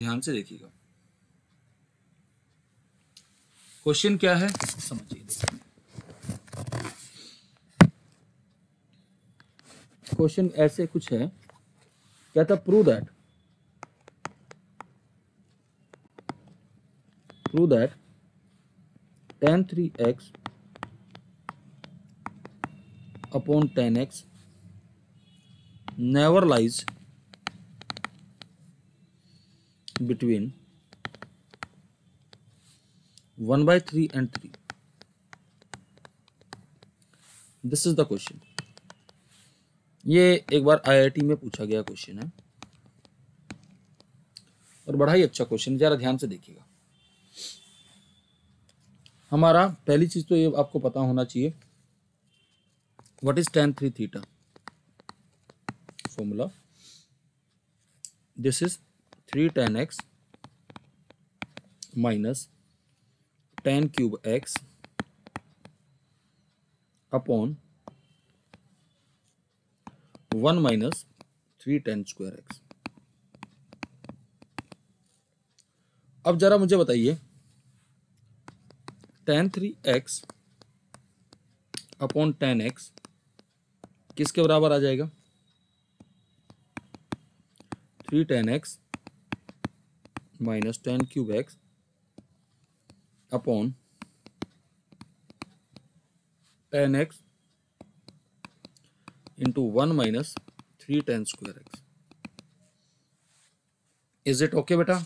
ध्यान से देखिएगा। क्वेश्चन क्या है समझिए। क्वेश्चन ऐसे कुछ है, क्या था, prove that tan 3x upon tan x never lies between 1/3 and 3. This is the question. ये एक बार आईआईटी में पूछा गया क्वेश्चन है और बड़ा ही अच्छा क्वेश्चन, जरा ध्यान से देखिएगा। हमारा पहली चीज तो ये आपको पता होना चाहिए, what is tan 3 theta. Formula, this is 3 tan x minus tan cube x upon 1 minus 3 tan square x। अब जरा मुझे बताइए, tan 3x upon tan x किसके बराबर आ जाएगा? 3 tan x minus tan cube x upon tan x into 1 minus 3 tan square x। Is it okay बेटा?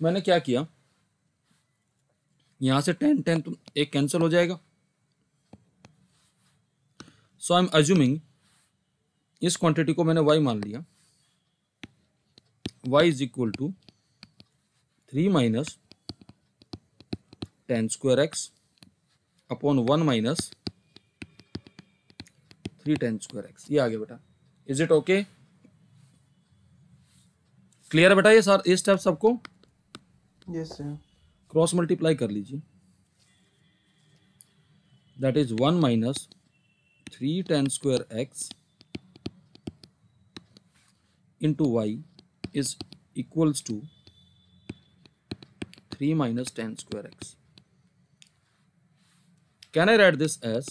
मैंने क्या किया, यहां से tan तो एक कैंसिल हो जाएगा। सो आई एम अज्यूमिंग, इस क्वांटिटी को मैंने y मान लिया, y is equal to 3 minus tan square x upon 1 minus 3 tan square x। ये आ गया बेटा। Is it okay? क्लियर है बेटा ये स्टेप सबको? Yes sir. क्रॉस मल्टीप्लाई कर लीजिए, that is 1 minus 3 tan square x into y is equals to 3 minus tan square x. Can I write this as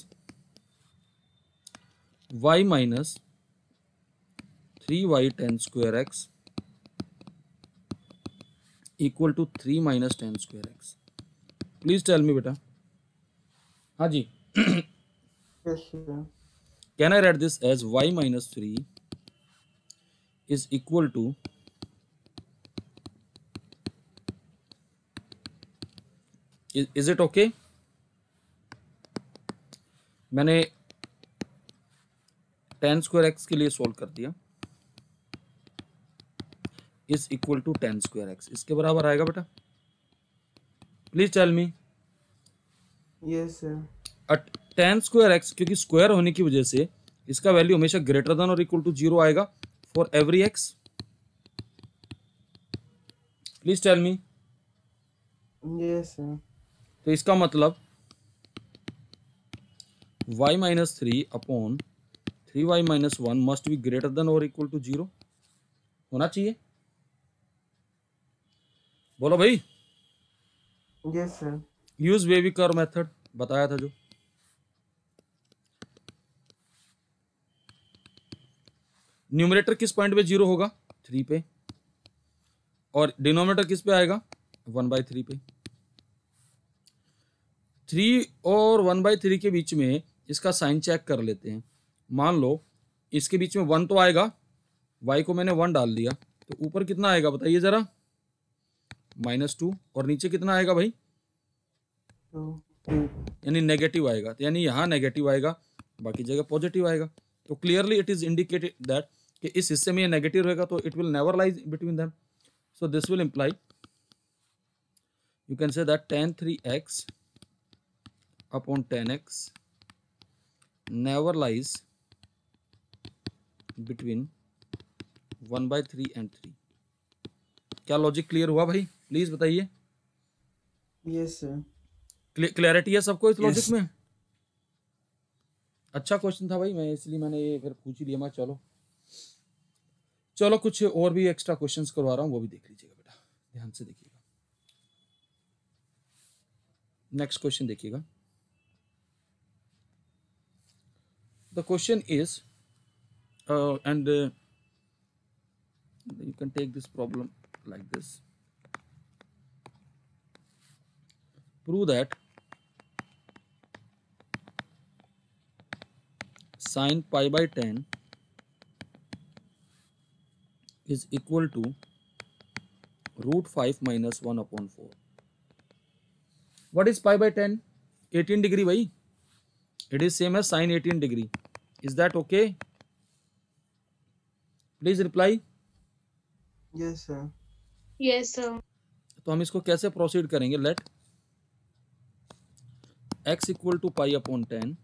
y minus 3y tan square x equal to 3 minus tan square x? Please tell me beta. हाँ जी। Yes sir. Can I write this as y minus 3 is equal to is it okay? मैंने tan square x के लिए solve कर दिया, is equal to tan square x, इसके बराबर आएगा बेटा। Please tell me. Yes sir. tan square x, क्योंकि स्क्वायर होने की वजह से इसका वैल्यू हमेशा ग्रेटर देन और इक्वल टू 0 आएगा for every x। Please tell me. Yes sir. तो इसका मतलब y minus 3 upon 3y minus 1 must be greater than और इक्वल टू 0 होना चाहिए। बोलो भाई। Yes sir. Use baby curve method बताया था जो। न्यूमरेटर किस पॉइंट पे 0 होगा? 3 पे। और डिनोमिनेटर किस पे आएगा? 1/3 पे। 3 और 1/3 के बीच में इसका साइन चेक कर लेते हैं। मान लो इसके बीच में 1 तो आएगा, y को मैंने 1 डाल दिया, तो ऊपर कितना आएगा बताइए जरा? -2। और नीचे कितना आएगा भाई? यानी नेगेटिव आएगा। तो यानी यहाँ नेगेटिव आएगा, बाकी जगह पॉजिटिव आएगा। तो clearly it is indicated that कि इस हिस्से में ये नेगेटिव रहेगा, तो it will never lies between them. So this will imply, you can say that tan 3x upon tan x never lies between 1/3 and 3। क्या लॉजिक क्लियर हुआ भाई? प्लीज बताइए। Yes sir. क्लैरिटी है सबको इस लॉजिक में? अच्छा क्वेश्चन था भाई, मैं इसलिए मैंने ये फिर पूछ ही लिया। मैं चलो चलो कुछ और भी एक्स्ट्रा क्वेश्चंस करवा रहा हूँ, वो भी देख लीजिएगा बेटा, ध्यान से देखिएगा। नेक्स्ट क्वेश्चन देखिएगा। The question is and you can take this problem like this. Prove that sin pi by 10 is equal to root 5 minus 1 upon 4. What is pi by 10? 18 degree bhai. It is same as sin 18 degree. Is that okay? Please reply. Yes, sir. Yes, sir. तो हम इसको कैसे proceed करेंगे? Let x equal to pi upon 10।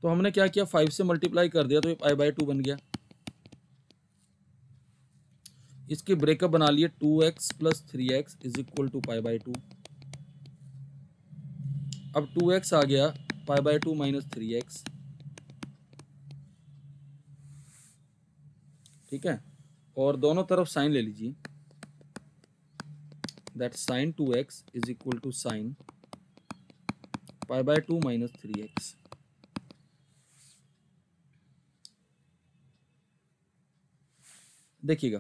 तो हमने क्या किया, 5 से मल्टीप्लाई कर दिया तो ये पाई बाय 2 बन गया। इसकी ब्रेकअप बना लिए 2x plus 3x is equal to pi by 2। अब 2x आ गया, पाई बाय 2 माइनस 3x, ठीक है। और दोनों तरफ साइन ले लीजिए, that sine 2x is equal to sine pi by 2 minus 3x। देखिएगा,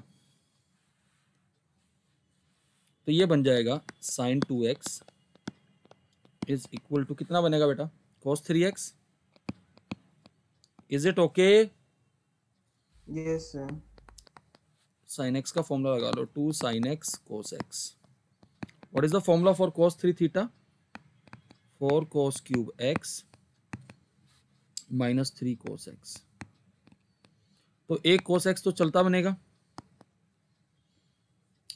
तो ये बन जाएगा sign 2x is equal to कितना बनेगा बेटा, cos 3x। Is it okay? Yes, sir. Sine x का फॉर्मूला लगा लो, 2 sin x cos x। What is the formula for cos 3 theta? 4 cos cube x minus 3 cos x। तो एक cos x तो चलता बनेगा,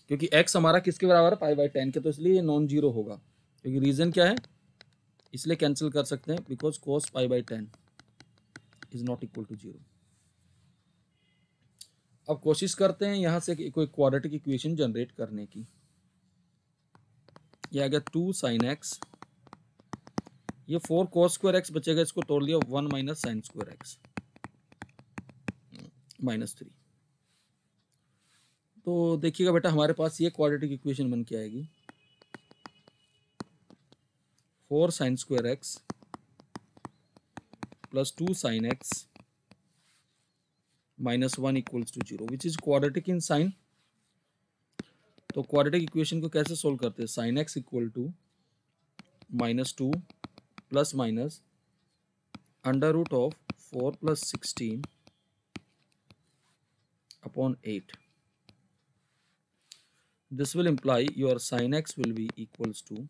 क्योंकि x हमारा किसके बराबर है, पाई बाय 10 के, तो इसलिए ये नॉन जीरो होगा। क्योंकि रीजन क्या है, इसलिए कैंसिल कर सकते हैं, because cos pi by 10 is not equal to 0। अब कोशिश करते हैं यहां से कोई क्वाड्रेटिक इक्वेशन जनरेट करने की। ये आ गया 2 sin x, ये 4 cos स्क्वायर x बचेगा, इसको तोड़ लिया 1 minus sine square x minus 3। तो देखिएगा बेटा, हमारे पास ये क्वाड्रेटिक इक्वेशन बन के आएगी 4 sin square x plus 2 sin x minus 1 equals to 0, which is quadratic in sine. तो क्वाड्रेटिक इक्वेशन को कैसे सोल्व करते हैं, sine x equal to minus 2 plus minus under root of 4 plus 16 upon 8। This will imply your sin x will be equals to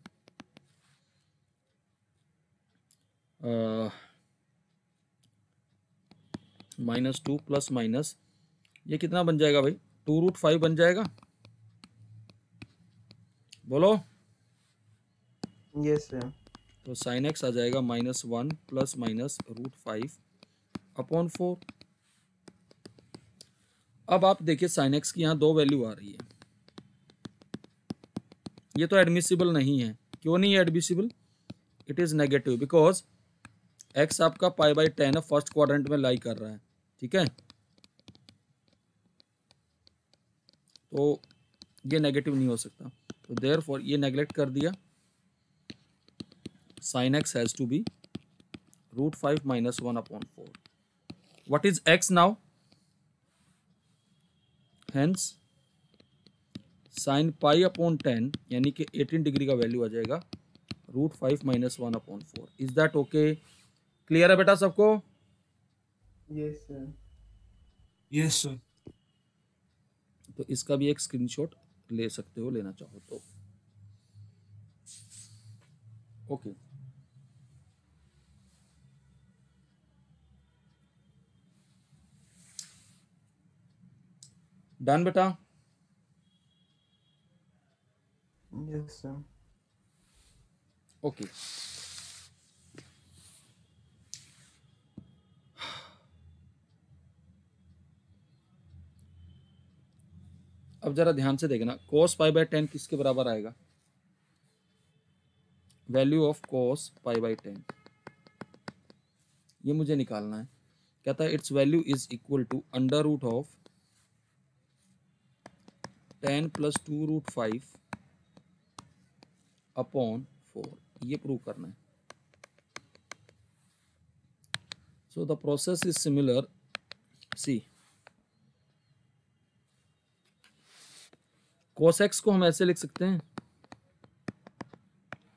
minus 2 plus minus, ये कितना बन जाएगा भाई, 2 रूट 5 बन जाएगा। बोलो। Yes, sir. तो sin x आ जाएगा minus 1 plus minus root 5 upon 4। अब आप देखिए sin x की यहाँ दो वैल्यू आ रही है, ये तो एडमिसिबल नहीं है। क्यों नहीं है admissible? It is negative, because x आपका पाई बाय 10 है, फर्स्ट क्वाड्रेंट में लाई कर रहा है, ठीक है। तो ये नेगेटिव नहीं हो सकता, तो देयरफॉर ये नेगलेक्ट कर दिया। sin x has to be root 5 minus 1 upon 4। What is x now? Hence sine pi upon 10 यानी कि 18 डिग्री का वैल्यू आ जाएगा root 5 minus 1 upon 4। Is that okay? Clear है बेटा सबको? Yes, sir. Yes, sir. तो इसका भी एक स्क्रीनशॉट ले सकते हो, लेना चाहो तो। ओके, डन बेटा? Yes, sir. ओके, अब जरा ध्यान से देखना, cos पाई बाय 10 किसके बराबर आएगा? Value of cos pi by 10 ये मुझे निकालना है। कहता है it's value is equal to under root of 10 + 2√5 upon 4। ये प्रूव करना है। So the process is similar. See cos x को हम ऐसे लिख सकते हैं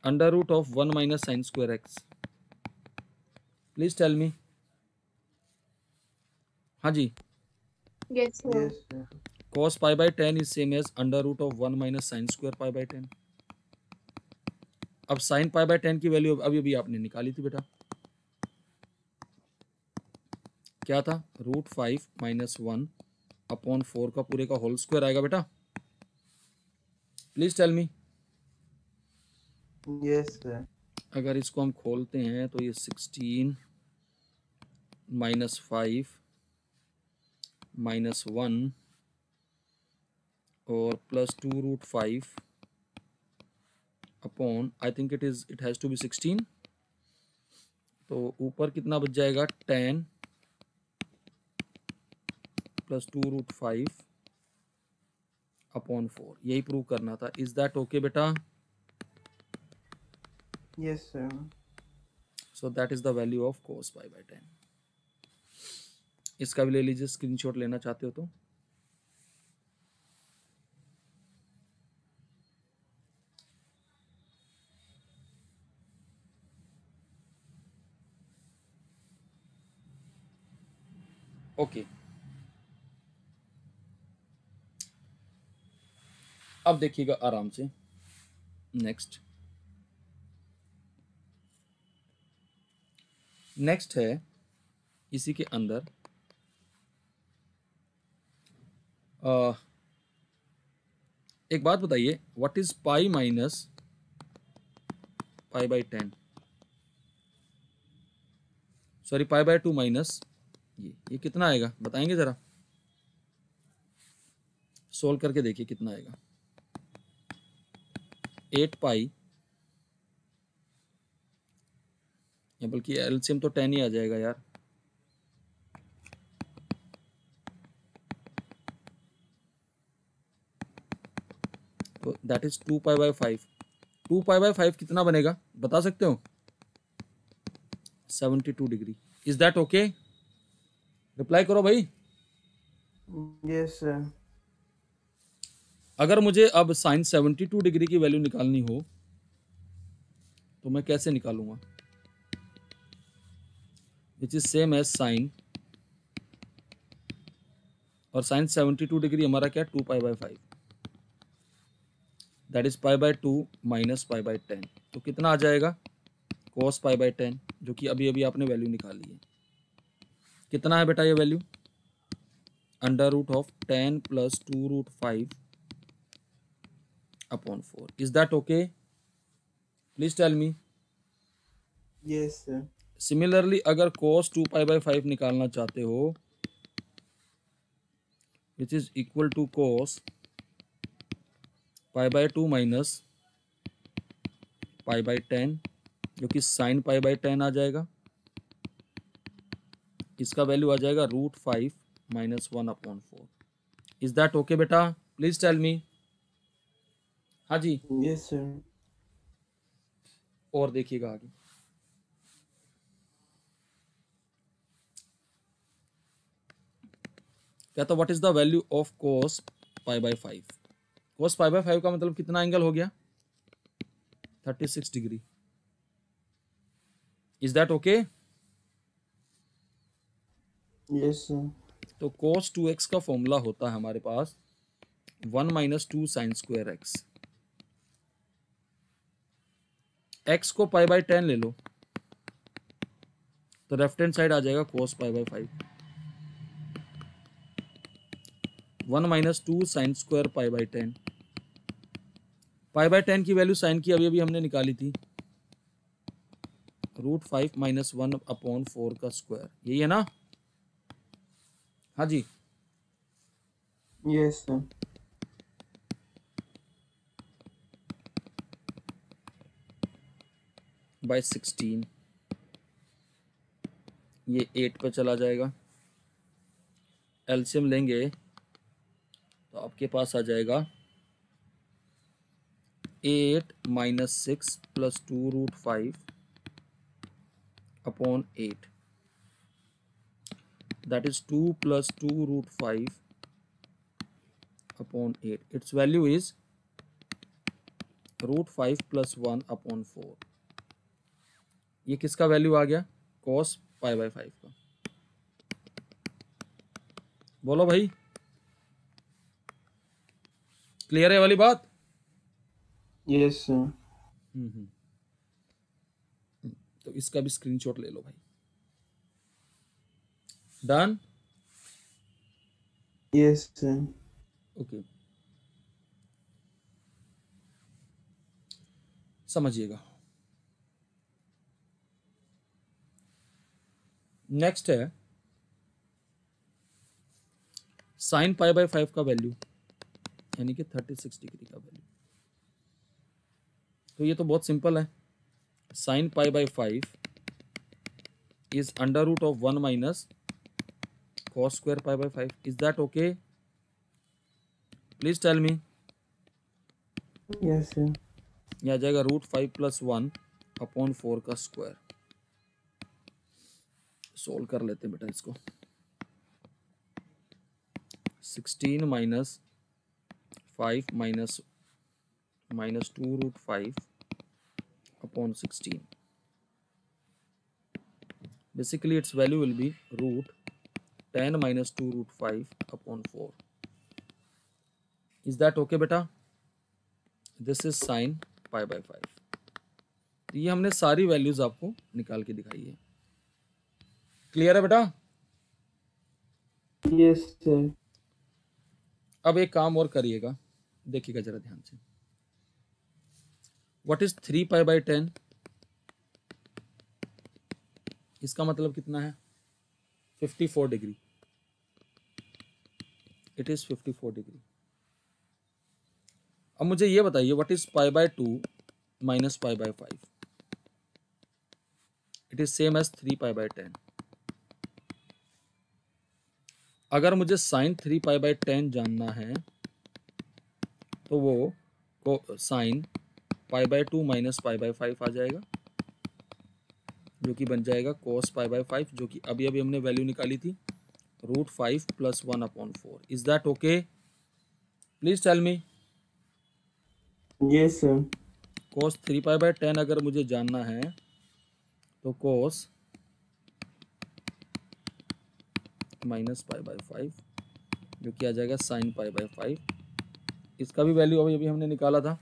under root of 1 - sin² x। Please tell me. हाँ जी, Yes, Yes, sir. sir. cos π/10 is same as under root of 1 - sin² π/10। अब sin π/10 की वैल्यू अभी अभी आपने निकाली थी बेटा, क्या था? √5 - 1 अपॉन 4 का पूरे का होल स्क्वायर आएगा बेटा। Please tell me. Yes, sir. अगर इसको हम खोलते हैं तो ये 16 - 5 - 1 और +2√5 upon, I think it has to be 16। तो ऊपर कितना बच जाएगा? 10 + 2√5 अपॉन 4। यही प्रूव करना था। इज दैट ओके बेटा? Yes, sir. So that is the value of cos π/10। इसका भी ले लीजिए स्क्रीनशॉट लेना चाहते हो तो। ओके, अब देखिएगा आराम से। नेक्स्ट है इसी के अंदर एक बात बताइए, what is pi minus π/10? Sorry, π/2 minus ये कितना आएगा बताएंगे जरा? सोल्व करके देखिए कितना आएगा। 8 पाई, या बल्कि एलसीएम तो 10 ही आ जाएगा यार। तो दैट इज 2π/5। 2π/5 कितना बनेगा बता सकते हो? 72 degree. Is that okay? Reply करो भाई। Yes, sir. अगर मुझे अब साइन 72 डिग्री की वैल्यू निकालनी हो तो मैं कैसे निकालूंगा? Which is same as sine, और साइन 72 डिग्री हमारा क्या? 2π/5। That is π/2 minus π/10। तो कितना आ जाएगा? cos π/10, जो कि अभी अभी आपने वैल्यू निकाली है। कितना है बेटा ये value? Under root of 10 + 2√5 upon 4। Is that okay? Please tell me. Yes, sir. Similarly अगर cos 2π/5 निकालना चाहते हो, which is equal to cos π/2 minus π/10, जो कि साइन π/10 आ जाएगा। इसका वैल्यू आ जाएगा √5 - 1 अपॉन 4। इज दैट ओके बेटा? Please tell me. हाँ जी, Yes, sir. और देखिएगा आगे। कहता what is the value of cos π/5? cos π/5 का मतलब कितना एंगल हो गया? 36 degree. Is that okay? Yes, sir. तो cos 2x का फॉर्मूला होता है हमारे पास 1 - 2 sin² x। x को π/10 ले लो तो लेफ्ट हैंड साइड आ जाएगा cos π/5। 1 - 2 sin² π/10। π/10 की वैल्यू साइन की अभी अभी हमने निकाली थी, √5 - 1 अपॉन 4 का स्क्वायर। यही है ना? हाँ जी, Yes, sir. बाय 16। ये 8 पे चला जाएगा। एलसीएम लेंगे तो आपके पास आ जाएगा 8 minus 6 plus 2√5 upon 8, that is 2 plus 2√5 upon 8. Its value is √5 plus 1 upon 4. ये किसका वैल्यू आ गया? cos π/5 का। बोलो भाई, क्लियर है वाली बात? Yes, sir. तो इसका भी स्क्रीनशॉट ले लो भाई। डन? Yes, sir. ओके, समझिएगा। नेक्स्ट है साइन π/5 का वैल्यू, यानी कि 36 डिग्री का वैल्यू। तो ये तो बहुत सिंपल है। Sine π/5 is under root of 1 minus cos square π/5. Is that okay? Please tell me. Yes, sir. ये आ जाएगा √5 plus 1 अपॉन 4 का स्क्वायर। सोल्व कर लेते हैं बेटा इसको। 16 minus 5 minus 2√5 upon 16. Basically its value will be √10 minus 2√5 upon 4. Is that okay beta? This is sin π/5. ये हमने सारी वैल्यूज आपको निकाल के दिखाई है। क्लियर है बेटा? Yes, sir. अब एक काम और करिएगा, देखिएगा जरा ध्यान से। What is 3π/10? इसका मतलब कितना है? 54 डिग्री। It is 54 degree. अब मुझे ये बताइए what is π/2 minus π/5? It is same as 3π/10। अगर मुझे साइन 3π/10 जानना है तो वो साइन π/2 माइनस π/5 आ जाएगा, जो कि बन जाएगा cos π/5, जो कि अभी अभी हमने वैल्यू निकाली थी √5 plus 1 upon 4. Is that okay? Please tell me. Yes, sir. cos 3π/10 अगर मुझे जानना है तो cos माइनस π/5, जो कि आ जाएगा साइन π/5। इसका भी वैल्यू अभी अभी हमने निकाला था,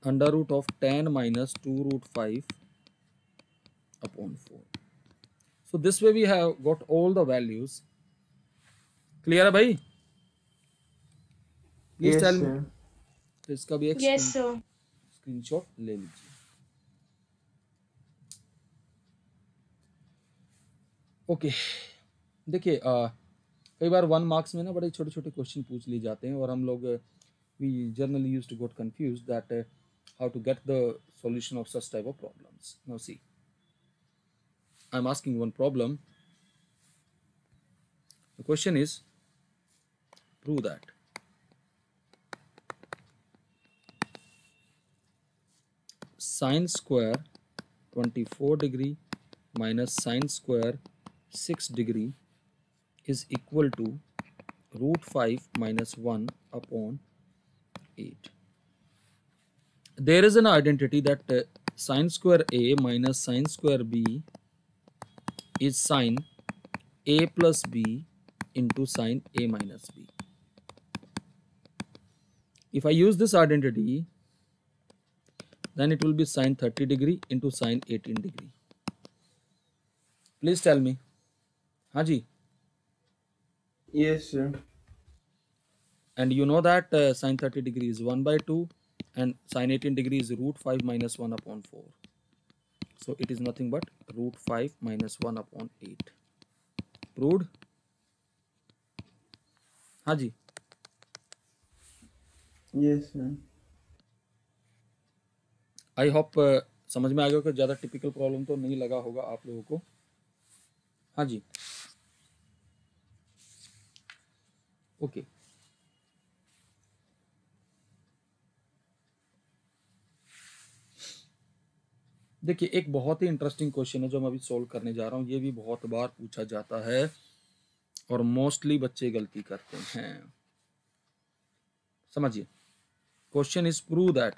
√10 minus 2√5 upon 4. So this way we have got all the values. Clear है भाई? Please Yes, tell me. sir. तो इसका भी एक Yes, sir. स्क्रीनशॉट ले लीजिए। ओके, देखिए कई बार 1 मार्क्स में ना बड़े छोटे छोटे क्वेश्चन पूछ लिए जाते हैं और हम लोग we generally used to get confused that how to get the solution of such type of problems. Now see, I'm asking one problem. The question is, prove that sine square 24 degree minus sine square 6 degree is equal to √5 minus 1 upon 8. There is an identity that sine square a minus sine square b is sine a plus b into sine a minus b. If I use this identity, then it will be sine 30 degree into sine 18 degree. Please tell me. हाँ जी, Yes, sir. and you know that sine 30 degree is 1/2 and sine 18 degree is √5 minus 1 upon 4. So it is nothing but √5 minus 1 upon 8. Proved? हाँ जी, Yes, sir. I hope समझ में आ गया कि ज़्यादा typical problem तो नहीं लगा होगा आप लोगों को। हाँ जी, ओके, देखिए एक बहुत ही इंटरेस्टिंग क्वेश्चन है जो मैं अभी सोल्व करने जा रहा हूँ। ये भी बहुत बार पूछा जाता है और मोस्टली बच्चे गलती करते हैं। समझिए, question is prove that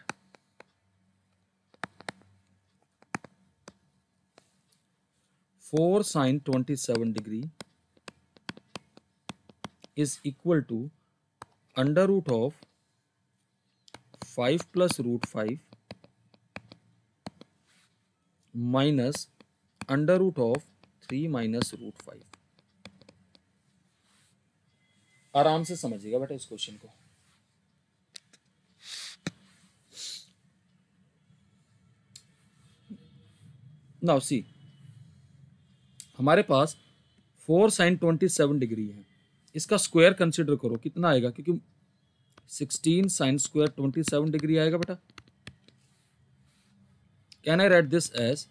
4 sin 27 degree is equal to under root of 5 plus root 5 minus under root of 3 minus root 5। आराम से समझिएगा बेटा इस क्वेश्चन को। नाउ सी, हमारे पास 4 sin 27 डिग्री है, इसका स्क्वायर कंसिडर करो कितना आएगा, क्योंकि 16 sin स्क्वायर 27 डिग्री आएगा बेटा। Can I write this as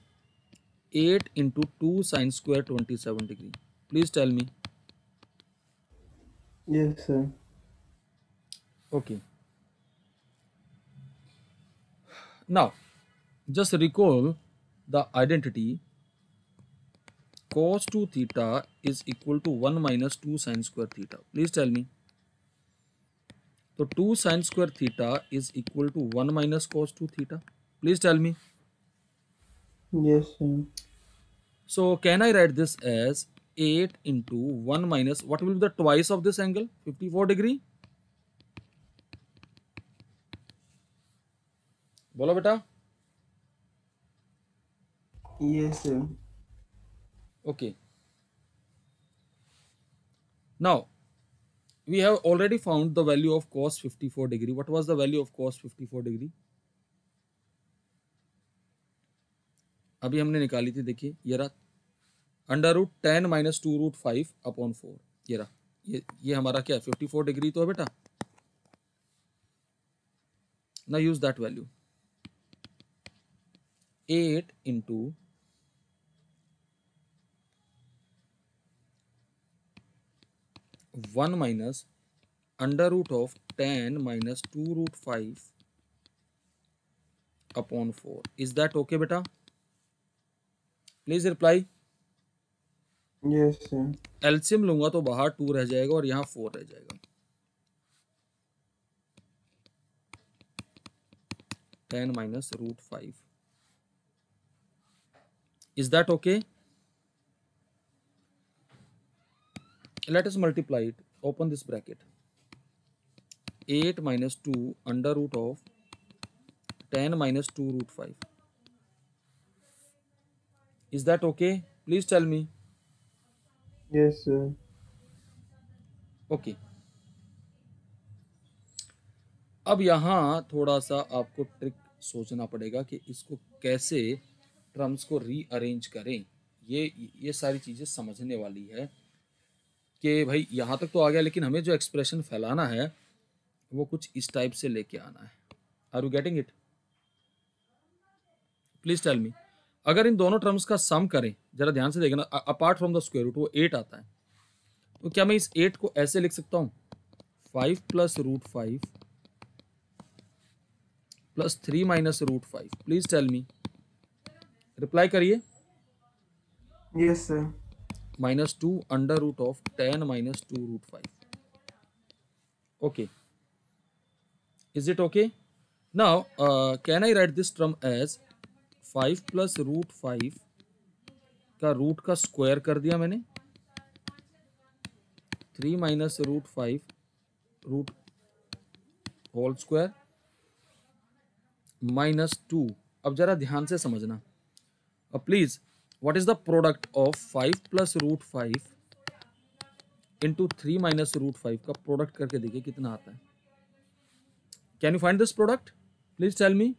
8 into 2 sin square 27 degree? Please tell me. Yes, sir. Okay. Now, just recall the identity cos 2 theta is equal to 1 minus 2 sin square theta. Please tell me. So 2 sin square theta is equal to 1 minus cos 2 theta. Please tell me. Yes, sir. So can I write this as 8 into 1 minus, what will be the twice of this angle? 54 degree. बोलो बेटा। Yes, sir. Okay. Now we have already found the value of cos 54 degree. What was the value of cos 54 degree? अभी हमने निकाली थी, देखिए ये रहा under root 10 minus 2 root 5 upon 4। ये रहा, ये हमारा क्या है 54 डिग्री तो है बेटा। ना use that value, 8 into 1 minus under root of 10 minus 2 root 5 upon 4। Is that okay बेटा? Please reply. Yes, sir. LCM लूंगा तो बाहर 2 रह जाएगा और यहाँ 4 रह जाएगा। 10 minus root 5। Is that okay? Let us multiply it. Open this bracket. 8 minus 2 under root of 10 minus 2 root 5. Is that okay? Please tell me. Yes, sir. Okay. अब यहाँ थोड़ा सा आपको ट्रिक सोचना पड़ेगा कि इसको कैसे टर्म्स को रीअरेंज करें। ये सारी चीज़ें समझने वाली है कि भाई यहाँ तक तो आ गया, लेकिन हमें जो एक्सप्रेशन फैलाना है वो कुछ इस टाइप से लेके आना है। Are you getting it? Please tell me. अगर इन दोनों टर्म्स का सम करें, जरा ध्यान से देखना, apart from the square root वो 8 आता है, तो क्या मैं इस 8 को ऐसे लिख सकता हूँ 5 plus root 5 plus 3 minus root 5? Please tell me, reply करिए। Yes, sir. Minus 2 under root of 10 minus 2 root 5। Okay, is it okay? Now can I write this term as 5 plus root 5 का रूट का square कर दिया मैंने, 3 minus root 5 root whole square minus 2। अब जरा ध्यान से समझना। अब please, what is the product of 5 plus root 5 into 3 minus root 5 का प्रोडक्ट करके देखिए कितना आता है। Can you find this product? Please tell me.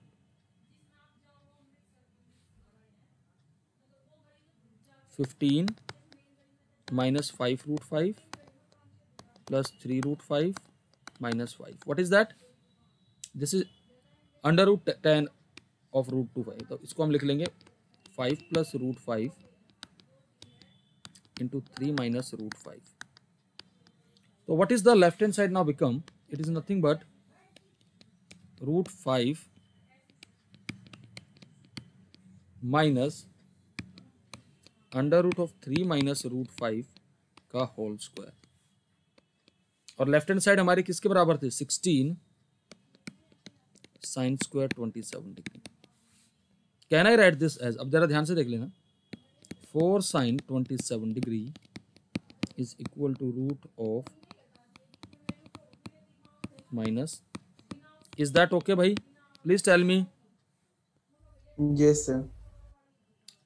Fifteen minus 5 root 5 plus 3 root 5 minus 5, what is that? This is under root 10 of root 2 5। तो इसको हम लिख लेंगे 5 plus root 5 into 3 minus root 5। तो what is the left hand side now become, it is nothing but √5 minus √3 minus √5 का whole square. और left hand side हमारी किसके बराबर थी, 16 sine square 27 degree. Can I write this as, अब जरा ध्यान से देख लेना, 4 sine 27 degree is equal to root of minus, is that okay भाई? Please tell me. Yes, sir.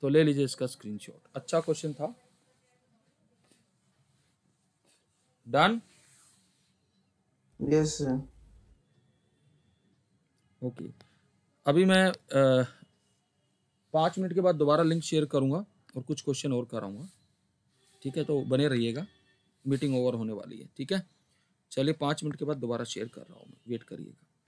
तो ले लीजिए इसका स्क्रीनशॉट। अच्छा क्वेश्चन था। डन। Yes, sir. ओके अभी मैं 5 मिनट के बाद दोबारा लिंक शेयर करूंगा और कुछ क्वेश्चन और कराऊंगा, ठीक है? तो बने रहिएगा, मीटिंग ओवर होने वाली है, ठीक है? चलिए 5 मिनट के बाद दोबारा शेयर कर रहा हूँ मैं, वेट करिएगा।